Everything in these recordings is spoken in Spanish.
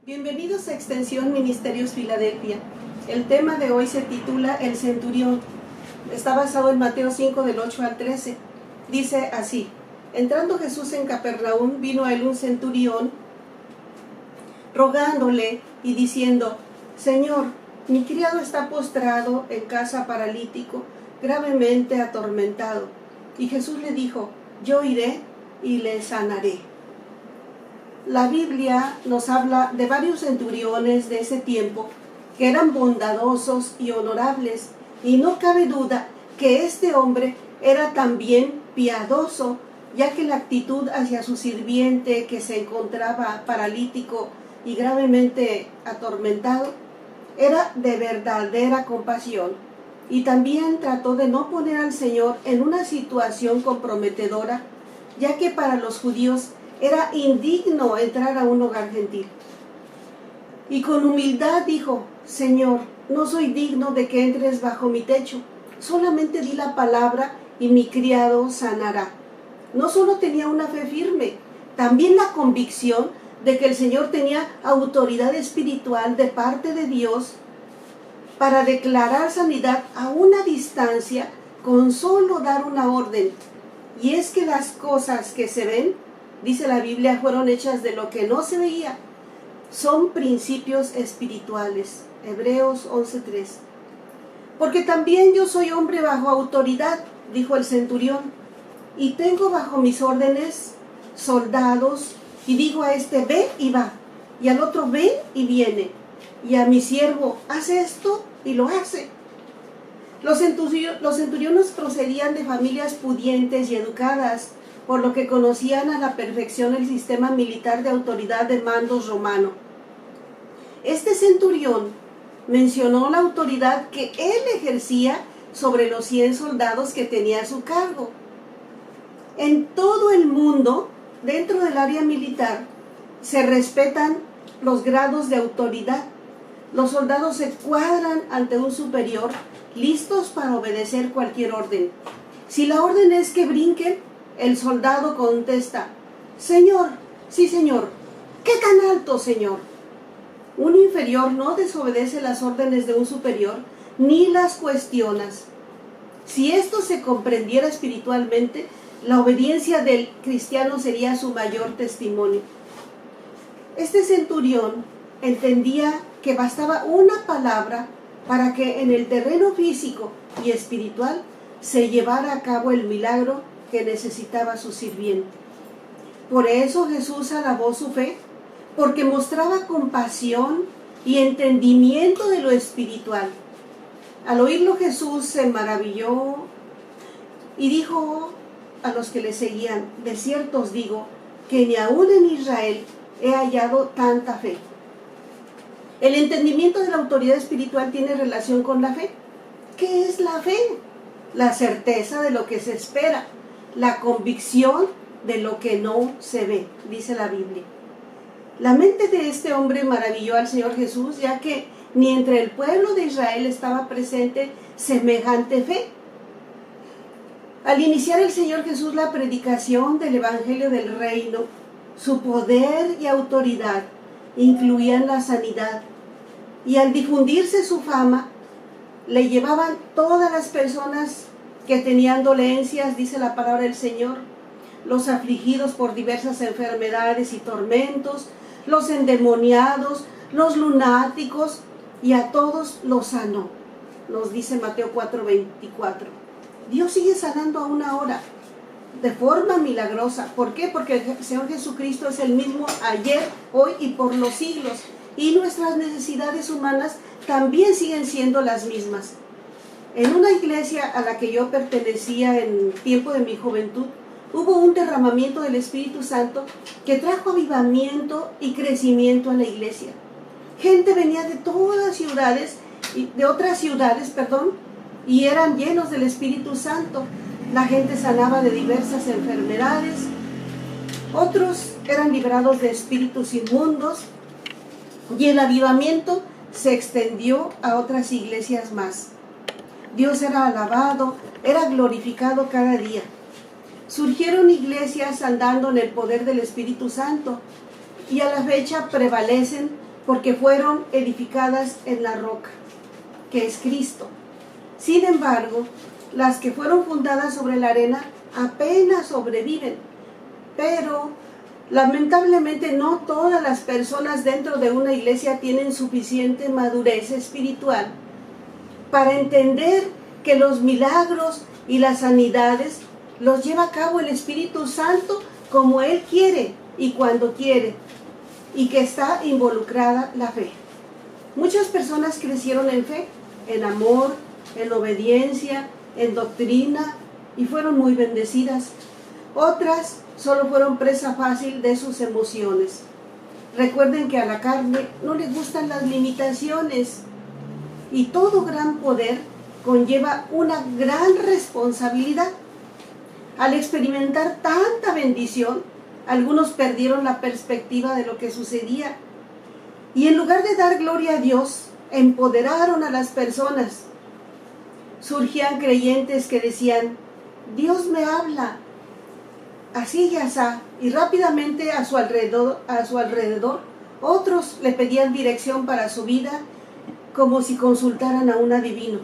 Bienvenidos a Extensión Ministerios Filadelfia. El tema de hoy se titula El Centurión. Está basado en Mateo 5 del 8 al 13. Dice así: entrando Jesús en Capernaum, vino a él un centurión, rogándole y diciendo: Señor, mi criado está postrado en casa paralítico, gravemente atormentado. Y Jesús le dijo: yo iré y le sanaré. La Biblia nos habla de varios centuriones de ese tiempo que eran bondadosos y honorables, y no cabe duda que este hombre era también piadoso, ya que la actitud hacia su sirviente que se encontraba paralítico y gravemente atormentado era de verdadera compasión, y también trató de no poner al Señor en una situación comprometedora, ya que para los judíos era indigno entrar a un hogar gentil. Y con humildad dijo: Señor, no soy digno de que entres bajo mi techo, solamente di la palabra y mi criado sanará. No solo tenía una fe firme, también la convicción de que el Señor tenía autoridad espiritual de parte de Dios para declarar sanidad a una distancia con solo dar una orden. Y es que las cosas que se ven, dice la Biblia, fueron hechas de lo que no se veía. Son principios espirituales. Hebreos 11:3. Porque también yo soy hombre bajo autoridad, dijo el centurión, y tengo bajo mis órdenes soldados, y digo a este: ve y va, y al otro: ve y viene, y a mi siervo: hace esto, y lo hace. Los centuriones procedían de familias pudientes y educadas, por lo que conocían a la perfección el sistema militar de autoridad de mandos romano. Este centurión mencionó la autoridad que él ejercía sobre los 100 soldados que tenía a su cargo. En todo el mundo, dentro del área militar, se respetan los grados de autoridad. Los soldados se cuadran ante un superior, listos para obedecer cualquier orden. Si la orden es que brinquen, el soldado contesta: Señor, sí señor. ¿Qué tan alto, señor? Un inferior no desobedece las órdenes de un superior, ni las cuestiona. Si esto se comprendiera espiritualmente, la obediencia del cristiano sería su mayor testimonio. Este centurión entendía que bastaba una palabra para que en el terreno físico y espiritual se llevara a cabo el milagro que necesitaba su sirviente. Por eso Jesús alabó su fe, porque mostraba compasión y entendimiento de lo espiritual. Al oírlo, Jesús se maravilló y dijo a los que le seguían: de cierto os digo que ni aún en Israel he hallado tanta fe. El entendimiento de la autoridad espiritual tiene relación con la fe. ¿Qué es la fe? La certeza de lo que se espera, la convicción de lo que no se ve, dice la Biblia. La mente de este hombre maravilló al Señor Jesús, ya que ni entre el pueblo de Israel estaba presente semejante fe. Al iniciar el Señor Jesús la predicación del Evangelio del Reino, su poder y autoridad incluían la sanidad, y al difundirse su fama, le llevaban todas las personas que tenían dolencias, dice la palabra del Señor, los afligidos por diversas enfermedades y tormentos, los endemoniados, los lunáticos, y a todos los sanó. Nos dice Mateo 4:24. Dios sigue sanando aún ahora, de forma milagrosa. ¿Por qué? Porque el Señor Jesucristo es el mismo ayer, hoy y por los siglos. Y nuestras necesidades humanas también siguen siendo las mismas. En una iglesia a la que yo pertenecía en tiempo de mi juventud, hubo un derramamiento del Espíritu Santo que trajo avivamiento y crecimiento a la iglesia. Gente venía de todas ciudades, de otras ciudades, y eran llenos del Espíritu Santo. La gente sanaba de diversas enfermedades. Otros eran librados de espíritus inmundos, y el avivamiento se extendió a otras iglesias más. Dios era alabado, era glorificado cada día. Surgieron iglesias andando en el poder del Espíritu Santo, y a la fecha prevalecen porque fueron edificadas en la roca, que es Cristo. Sin embargo, las que fueron fundadas sobre la arena apenas sobreviven, pero lamentablemente no todas las personas dentro de una iglesia tienen suficiente madurez espiritual para entender que los milagros y las sanidades los lleva a cabo el Espíritu Santo como Él quiere y cuando quiere, y que está involucrada la fe. Muchas personas crecieron en fe, en amor, en obediencia, en doctrina, y fueron muy bendecidas. Otras solo fueron presa fácil de sus emociones. Recuerden que a la carne no le gustan las limitaciones, y todo gran poder conlleva una gran responsabilidad. Al experimentar tanta bendición, algunos perdieron la perspectiva de lo que sucedía, y en lugar de dar gloria a Dios, empoderaron a las personas. Surgían creyentes que decían: Dios me habla, así y asá, y rápidamente a su alrededor otros le pedían dirección para su vida, como si consultaran a un adivino.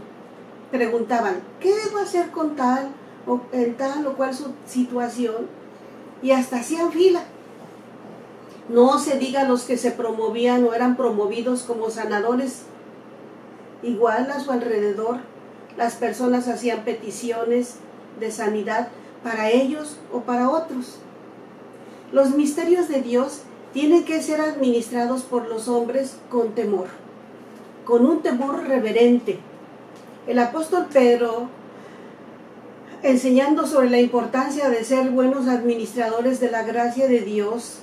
Preguntaban: ¿qué debo hacer con tal o en tal o cual situación? Y hasta hacían fila. No se diga los que se promovían o eran promovidos como sanadores. Igual a su alrededor, las personas hacían peticiones de sanidad para ellos o para otros. Los misterios de Dios tienen que ser administrados por los hombres con temor, con un temor reverente. El apóstol Pedro, enseñando sobre la importancia de ser buenos administradores de la gracia de Dios,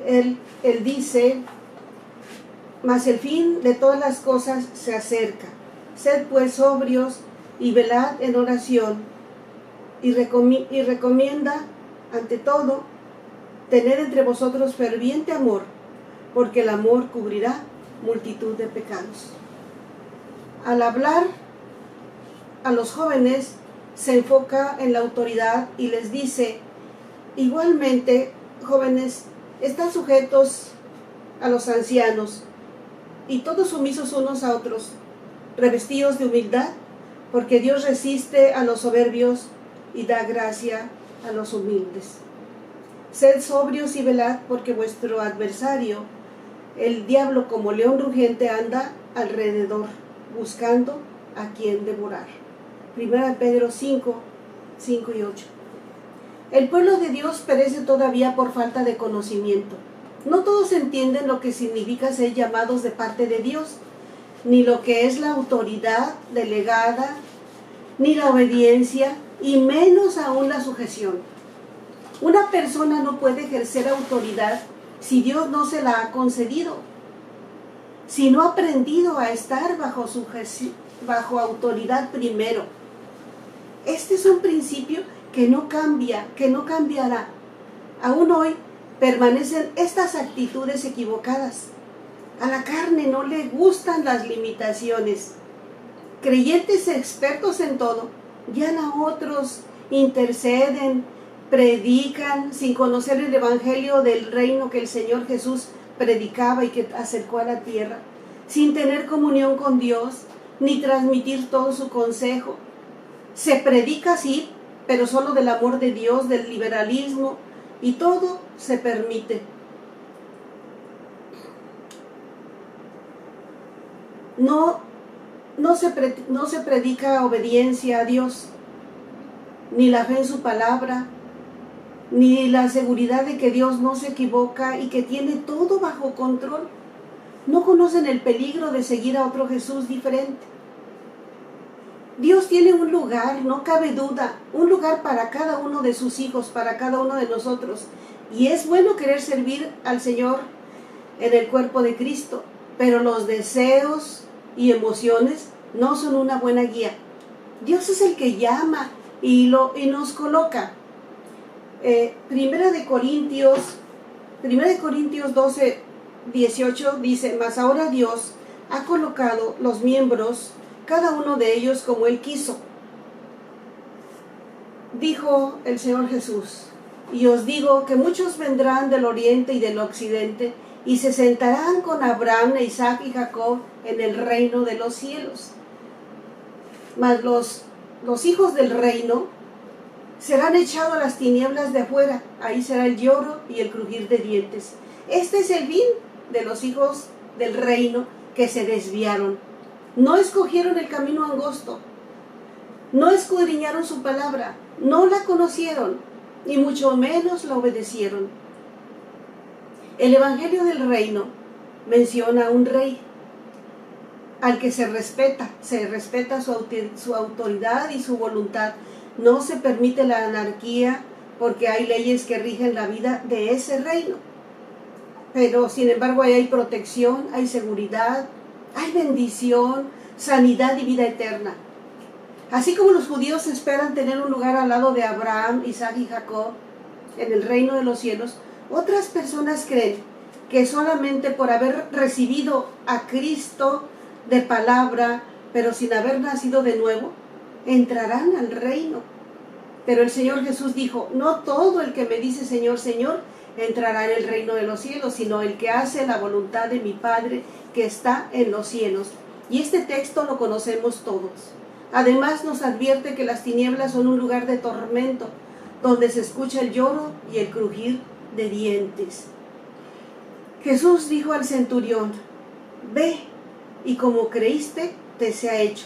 él dice: mas el fin de todas las cosas se acerca. Sed pues sobrios y velad en oración, y recomienda ante todo tener entre vosotros ferviente amor, porque el amor cubrirá multitud de pecados. Al hablar a los jóvenes, se enfoca en la autoridad y les dice: igualmente, jóvenes, están sujetos a los ancianos, y todos sumisos unos a otros, revestidos de humildad, porque Dios resiste a los soberbios y da gracia a los humildes. Sed sobrios y velad, porque vuestro adversario, el diablo, como león rugiente, anda alrededor, buscando a quien devorar. 1 Pedro 5, 5 y 8. El pueblo de Dios perece todavía por falta de conocimiento. No todos entienden lo que significa ser llamados de parte de Dios, ni lo que es la autoridad delegada, ni la obediencia, y menos aún la sujeción. Una persona no puede ejercer autoridad si Dios no se la ha concedido, si no ha aprendido a estar bajo autoridad primero. Este es un principio que no cambia, que no cambiará. Aún hoy permanecen estas actitudes equivocadas. A la carne no le gustan las limitaciones. Creyentes expertos en todo, guían a otros, interceden, predican sin conocer el evangelio del reino que el Señor Jesús predicaba y que acercó a la tierra, sin tener comunión con Dios, ni transmitir todo su consejo. Se predica así, pero solo del amor de Dios, del liberalismo, y todo se permite. No se predica obediencia a Dios, ni la fe en su palabra, ni la seguridad de que Dios no se equivoca y que tiene todo bajo control. No conocen el peligro de seguir a otro Jesús diferente. Dios tiene un lugar, no cabe duda, un lugar para cada uno de sus hijos, para cada uno de nosotros. Y es bueno querer servir al Señor en el cuerpo de Cristo, pero los deseos y emociones no son una buena guía. Dios es el que llama y nos coloca. Primera de Corintios 12, 18 dice: mas ahora Dios ha colocado los miembros, cada uno de ellos como Él quiso. Dijo el Señor Jesús: y os digo que muchos vendrán del oriente y del occidente y se sentarán con Abraham, Isaac y Jacob en el reino de los cielos. Mas los hijos del reino serán echados a las tinieblas de afuera. Ahí será el lloro y el crujir de dientes. Este es el fin de los hijos del reino que se desviaron. No escogieron el camino angosto, no escudriñaron su palabra, no la conocieron, y mucho menos la obedecieron. El Evangelio del Reino menciona a un rey al que se respeta su autoridad y su voluntad. No se permite la anarquía porque hay leyes que rigen la vida de ese reino. Pero sin embargo ahí hay protección, hay seguridad, hay bendición, sanidad y vida eterna. Así como los judíos esperan tener un lugar al lado de Abraham, Isaac y Jacob en el reino de los cielos, otras personas creen que solamente por haber recibido a Cristo de palabra, pero sin haber nacido de nuevo, entrarán al reino. Pero el Señor Jesús dijo, no todo el que me dice Señor, Señor, entrará en el reino de los cielos, sino el que hace la voluntad de mi Padre que está en los cielos. Y este texto lo conocemos todos. Además nos advierte que las tinieblas son un lugar de tormento, donde se escucha el lloro y el crujir de dientes. Jesús dijo al centurión, ve, y como creíste, te sea hecho.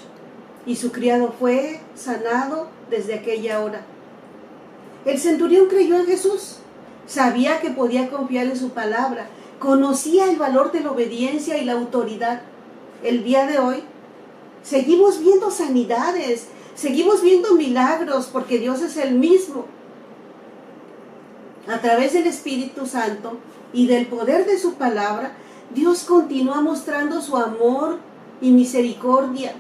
Y su criado fue sanado desde aquella hora. El centurión creyó en Jesús, sabía que podía confiar en su palabra, conocía el valor de la obediencia y la autoridad. El día de hoy seguimos viendo sanidades, seguimos viendo milagros, porque Dios es el mismo. A través del Espíritu Santo y del poder de su palabra, Dios continúa mostrando su amor y misericordia,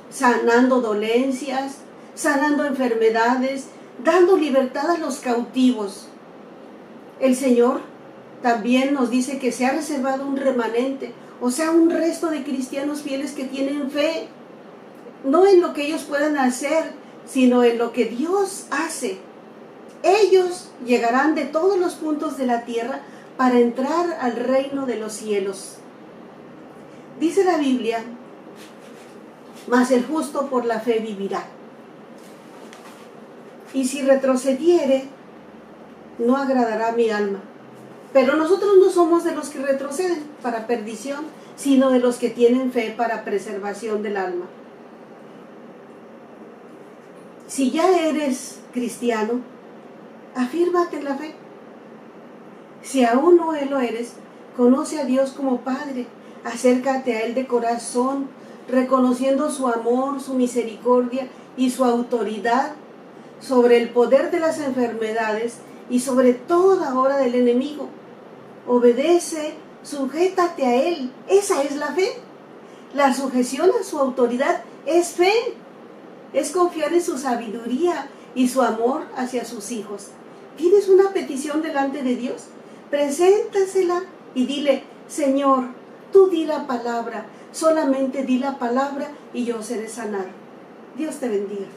sanando dolencias, sanando enfermedades, dando libertad a los cautivos. El Señor también nos dice que se ha reservado un remanente, o sea, un resto de cristianos fieles que tienen fe, no en lo que ellos puedan hacer, sino en lo que Dios hace. Ellos llegarán de todos los puntos de la tierra para entrar al reino de los cielos. Dice la Biblia, mas el justo por la fe vivirá. Y si retrocediere, no agradará a mi alma. Pero nosotros no somos de los que retroceden para perdición, sino de los que tienen fe para preservación del alma. Si ya eres cristiano, afírmate en la fe. Si aún no lo eres, conoce a Dios como Padre, acércate a Él de corazón, reconociendo su amor, su misericordia y su autoridad sobre el poder de las enfermedades y sobre toda obra del enemigo. Obedece, sujétate a Él. Esa es la fe. La sujeción a su autoridad es fe. Es confiar en su sabiduría y su amor hacia sus hijos. ¿Tienes una petición delante de Dios? Preséntasela y dile, Señor, tú di la palabra, solamente di la palabra y yo seré sanado. Dios te bendiga.